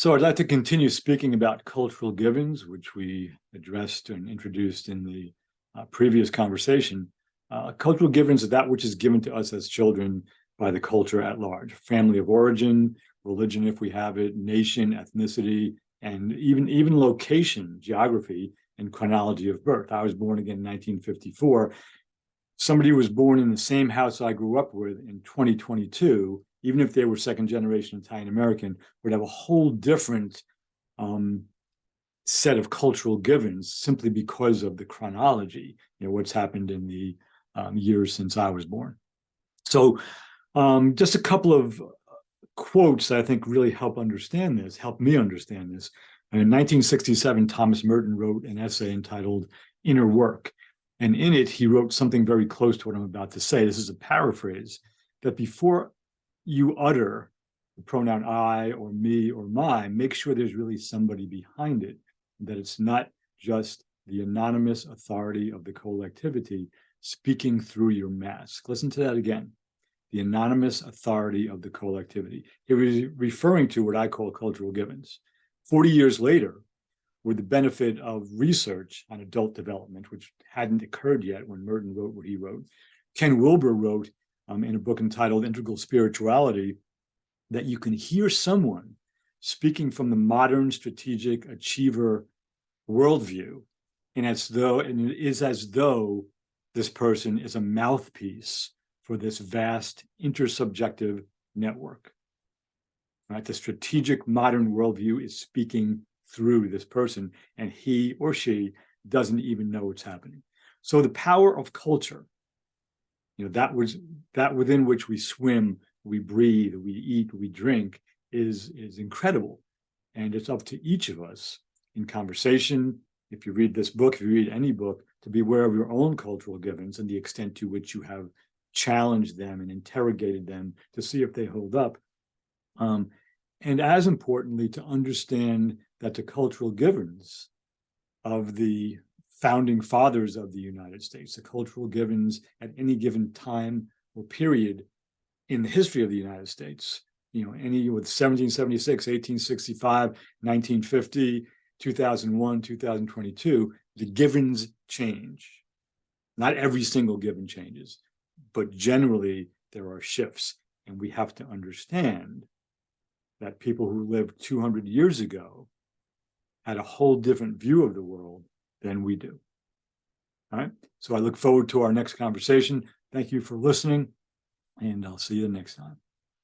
So I'd like to continue speaking about cultural givens, which we addressed and introduced in the previous conversation. Cultural givens are that which is given to us as children by the culture at large: family of origin, religion if we have it, nation, ethnicity, and even location, geography, and chronology of birth. I was born again in 1954. Somebody who was born in the same house I grew up with in 2022, even if they were second generation Italian American, would have a whole different set of cultural givens simply because of the chronology, what's happened in the years since I was born. So just a couple of quotes that I think really help me understand this. And in 1967, Thomas Merton wrote an essay entitled Inner Work. And in it, he wrote something very close to what I'm about to say. This is a paraphrase, that before you utter the pronoun I or me or my, make sure there's really somebody behind it, that it's not just the anonymous authority of the collectivity speaking through your mask. Listen to that again. The anonymous authority of the collectivity. He was referring to what I call cultural givens. 40 years later, with the benefit of research on adult development, which hadn't occurred yet when Merton wrote what he wrote, Ken Wilber wrote in a book entitled Integral Spirituality that you can hear someone speaking from the modern strategic achiever worldview, and it is as though this person is a mouthpiece for this vast intersubjective network. Right? The strategic modern worldview is speaking through this person, and he or she doesn't even know what's happening. So the power of culture, that within which we swim, we breathe, we eat, we drink, is incredible. And it's up to each of us in conversation, if you read this book, if you read any book, to be aware of your own cultural givens and the extent to which you have challenged them and interrogated them to see if they hold up. And as importantly, to understand that the cultural givens of the founding fathers of the United States, the cultural givens at any given time or period in the history of the United States, any with 1776, 1865, 1950, 2001, 2022, the givens change. Not every single given changes, but generally there are shifts, and we have to understand that people who lived 200 years ago had a whole different view of the world than we do. All right. So I look forward to our next conversation. Thank you for listening, and I'll see you next time.